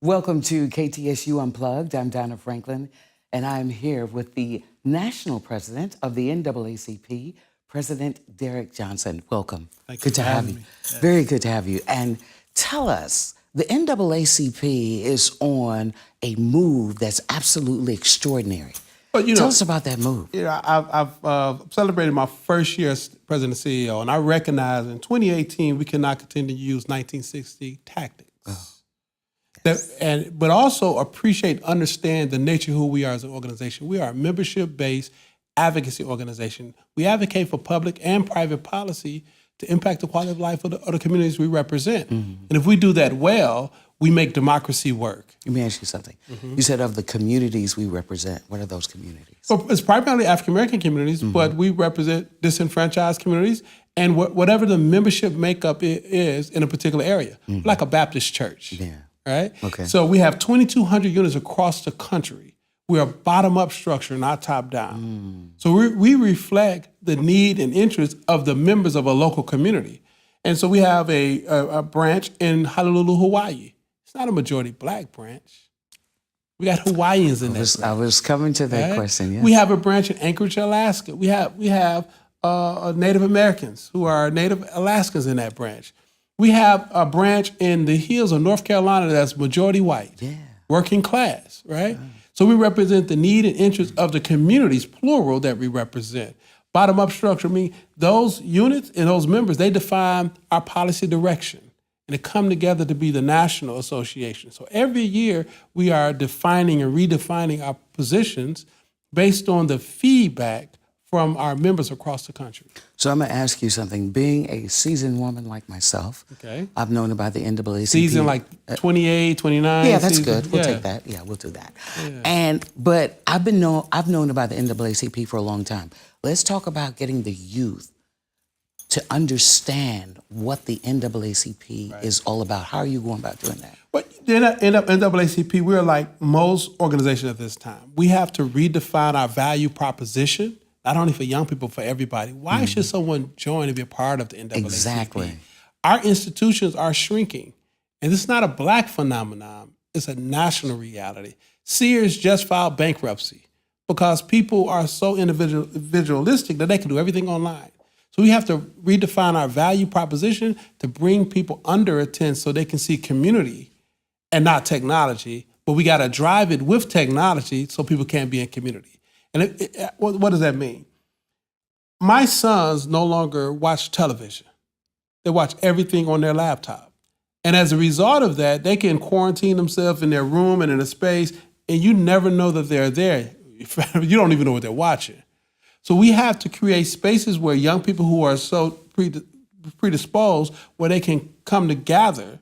Welcome to KTSU Unplugged. I'm Donna Franklin, and I'm here with the national president of the NAACP, President Derrick Johnson. Welcome. Thank you good to for have having you. me. Yes. Very good to have you. And tell us, the NAACP is on a move that's absolutely extraordinary. But Tell us about that move. I've celebrated my first year as president and CEO, and I recognize in 2018 we cannot continue to use 1960 tactics. But also appreciate, understand the nature of who we are as an organization. We are a membership-based advocacy organization. We advocate for public and private policy to impact the quality of life of the communities we represent. And if we do that well, we make democracy work. Let me ask you something. You said of the communities we represent. What are those communities? So it's primarily African-American communities, but we represent disenfranchised communities and whatever the membership makeup is in a particular area, like a Baptist church. Yeah. Right? Okay. So we have 2,200 units across the country. We are bottom-up structure, not top-down. So we reflect the need and interest of the members of a local community. And so we have a branch in Honolulu, Hawaii. It's not a majority Black branch. We got Hawaiians in that. I was coming to that right? question. Yes. We have a branch in Anchorage, Alaska. We have Native Americans who are Native Alaskans in that branch. We have a branch in the hills of North Carolina that's majority white, working class, right? So we represent the need and interest of the communities, plural, that we represent. Bottom-up structure, I mean, those units and those members, they define our policy direction, and they come together to be the national association. So every year, we are defining and redefining our positions based on the feedback from our members across the country. So I'm going to ask you something. Being a seasoned woman like myself, I've known about the NAACP. Season like 28, 29. Yeah, that's season. good. We'll take that. Yeah, we'll do that. Yeah. But I've known about the NAACP for a long time. Let's talk about getting the youth to understand what the NAACP is all about. How are you going about doing that? But NAACP, we're like most organizations at this time. We have to redefine our value proposition, not only for young people, for everybody. Why should someone join and be a part of the NAACP? Exactly. Our institutions are shrinking. And this is not a Black phenomenon. It's a national reality. Sears just filed bankruptcy because people are so individualistic that they can do everything online. So we have to redefine our value proposition to bring people under a tent so they can see community and not technology. But we got to drive it with technology so people can't be in community. And what does that mean? My sons no longer watch television. They watch everything on their laptop. And as a result of that, they can quarantine themselves in their room and in a space, and you never know that they're there. You don't even know what they're watching. So we have to create spaces where young people who are so predisposed, where they can come together,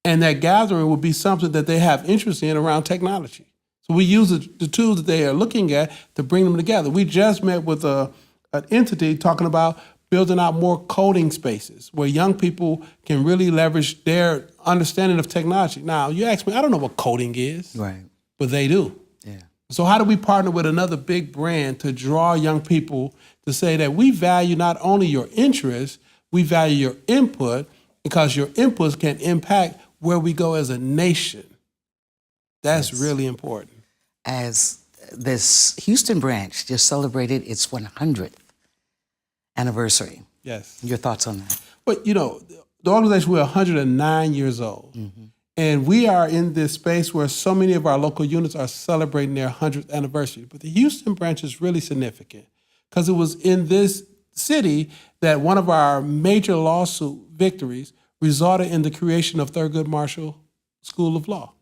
and that gathering will be something that they have interest in around technology. So we use the tools that they are looking at to bring them together. We just met with an entity talking about building out more coding spaces where young people can really leverage their understanding of technology. Now, you ask me, I don't know what coding is, but they do. Yeah. So how do we partner with another big brand to draw young people to say that we value not only your interests, we value your input because your inputs can impact where we go as a nation. That's really important. As this Houston branch just celebrated its 100th anniversary. Yes. Your thoughts on that? But, you know, the organization, we're 109 years old. And we are in this space where so many of our local units are celebrating their 100th anniversary. But the Houston branch is really significant because it was in this city that one of our major lawsuit victories resulted in the creation of Thurgood Marshall School of Law.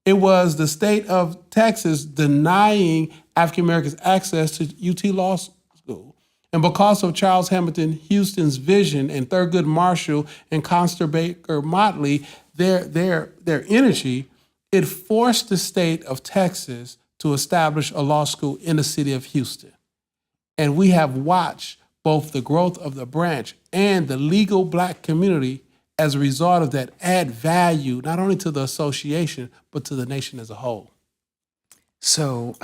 It was the state of Texas denying African Americans access to UT Law School. And because of Charles Hamilton Houston's vision and Thurgood Marshall and Constable Baker Motley, their energy, it forced the state of Texas to establish a law school in the city of Houston. And we have watched both the growth of the branch and the legal Black community as a result of that add value, not only to the association, but to the nation as a whole. So,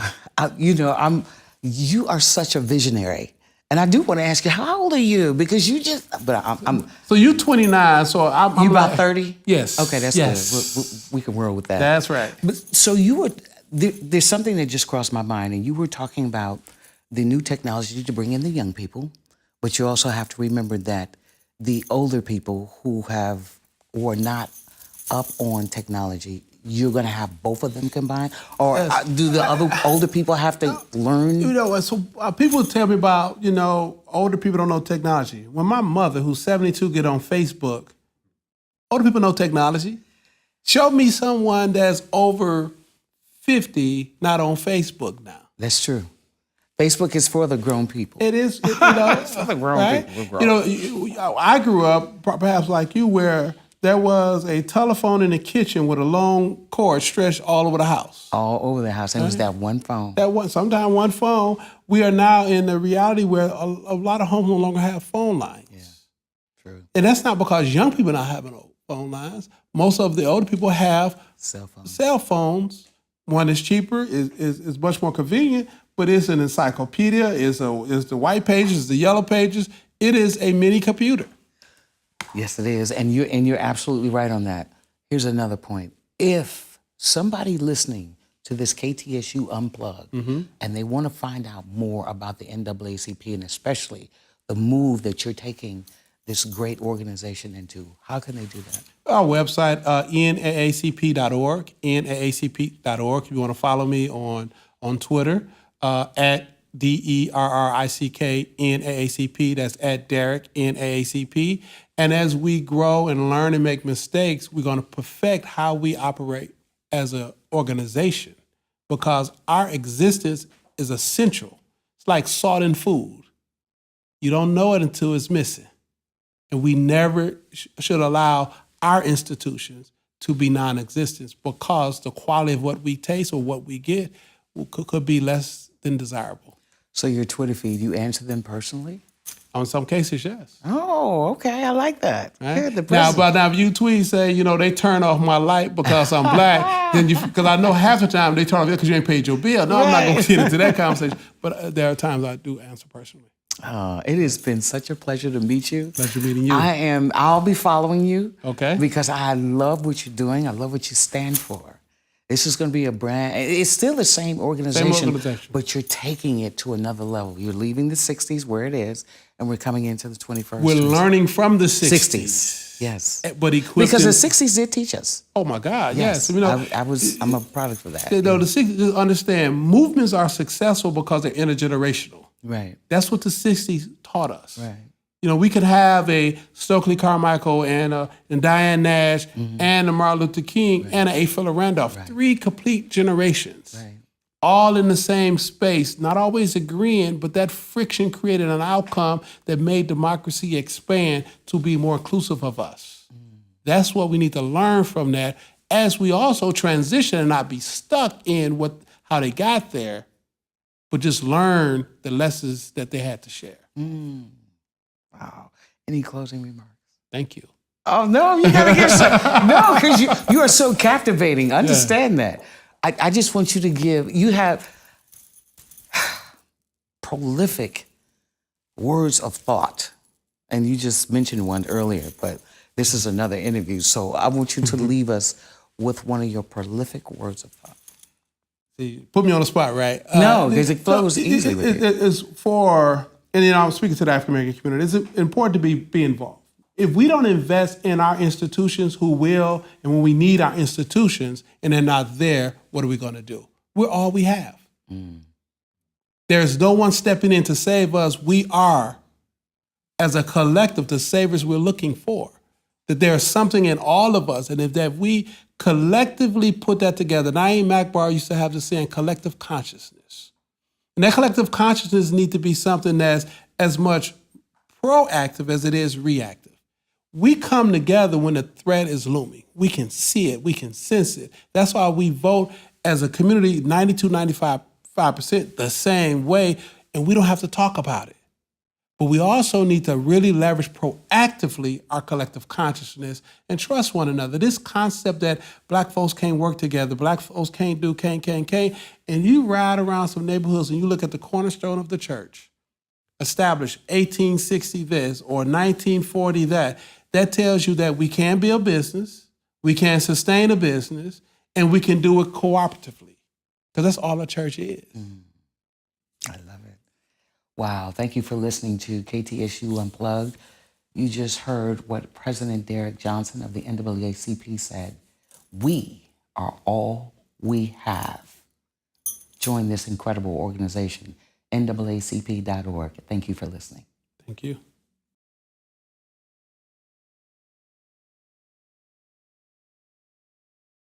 you are such a visionary. And I do want to ask you, how old are you? Because you just, but I'm So you're 29, so I'm you about like- 30? Yes. Okay, that's yes. good. We can roll with that. That's right. But so you were, there's something that just crossed my mind, and you were talking about the new technology to bring in the young people, but you also have to remember that the older people who are not up on technology, you're going to have both of them combined? Or do the other older people have to learn? You know, so people tell me about, older people don't know technology. When my mother, who's 72, get on Facebook, older people know technology. Show me someone that's over 50 not on Facebook now. That's true. Facebook is for the grown people. It is, It's for the grown right? people. We're grown. I grew up, perhaps like you, where there was a telephone in the kitchen with a long cord stretched all over the house. All over the house. And it was that one phone. Sometimes one phone. We are now in the reality where a lot of homes no longer have phone lines. Yeah, true. And that's not because young people not having phone lines. Most of the older people have cell phones. One is cheaper, is much more convenient, but it's an encyclopedia, is the white pages, the yellow pages. It is a mini computer. Yes, it is. And you're absolutely right on that. Here's another point. If somebody listening to this KTSU Unplugged and they want to find out more about the NAACP and especially the move that you're taking this great organization into, how can they do that? Our website, NAACP.org, NAACP.org. If you want to follow me on Twitter, at DERRICK NAACP, that's at Derrick NAACP. And as we grow and learn and make mistakes, we're going to perfect how we operate as an organization because our existence is essential. It's like salt in food. You don't know it until it's missing. And we never should allow our institutions to be non-existent because the quality of what we taste or what we get could be less than desirable. So your Twitter feed, you answer them personally? On some cases, yes. Oh, okay. I like that. Right? Good, Now, if you tweet, say, they turn off my light because I'm black, then because I know half the time they turn off it because you ain't paid your bill. No, I'm not going to get into that conversation. But there are times I do answer personally. It has been such a pleasure to meet you. Pleasure meeting you. I'll be following you. Okay. Because I love what you're doing. I love what you stand for. This is going to be a brand. It's still the same organization, but you're taking it to another level. You're leaving the 60s where it is, and we're coming into the 21st. We're learning from the 60s. Yes. But because the 60s did teach us. Oh my God, yes. I'm a product of that. The 60s, understand, movements are successful because they're intergenerational. Right. That's what the 60s taught us. Right. We could have a Stokely Carmichael and Diane Nash and a Martin Luther King and a Philip Randolph. Right. 3 complete generations. Right. All in the same space, not always agreeing, but that friction created an outcome that made democracy expand to be more inclusive of us. That's what we need to learn from that as we also transition and not be stuck in how they got there, but just learn the lessons that they had to share. Wow. Any closing remarks? Thank you. Oh, no, you got to give some. No, because you are so captivating. Understand that. I just want you to you have prolific words of thought. And you just mentioned one earlier, but this is another interview. So I want you to leave us with one of your prolific words of thought. See, put me on the spot, right? No, because it flows easily with you. It's and I'm speaking to the African American community, it's important to be involved. If we don't invest in our institutions, who will? And when we need our institutions and they're not there, what are we going to do? We're all we have. There's no one stepping in to save us. We are, as a collective, the saviors we're looking for. That there's something in all of us, and if we collectively put that together, Naeem Akbar used to have this saying, collective consciousness. And that collective consciousness needs to be something that's as much proactive as it is reactive. We come together when the threat is looming. We can see it. We can sense it. That's why we vote as a community 92, 95% the same way, and we don't have to talk about it. But we also need to really leverage proactively our collective consciousness and trust one another. This concept that black folks can't work together, black folks can't do, can't. And you ride around some neighborhoods and you look at the cornerstone of the church, established 1860 this or 1940 that, that tells you that we can build business, we can sustain a business, and we can do it cooperatively. Because that's all a church is. I love it. Wow. Thank you for listening to KTSU Unplugged. You just heard what President Derrick Johnson of the NAACP said. We are all we have. Join this incredible organization, NAACP.org. Thank you for listening. Thank you.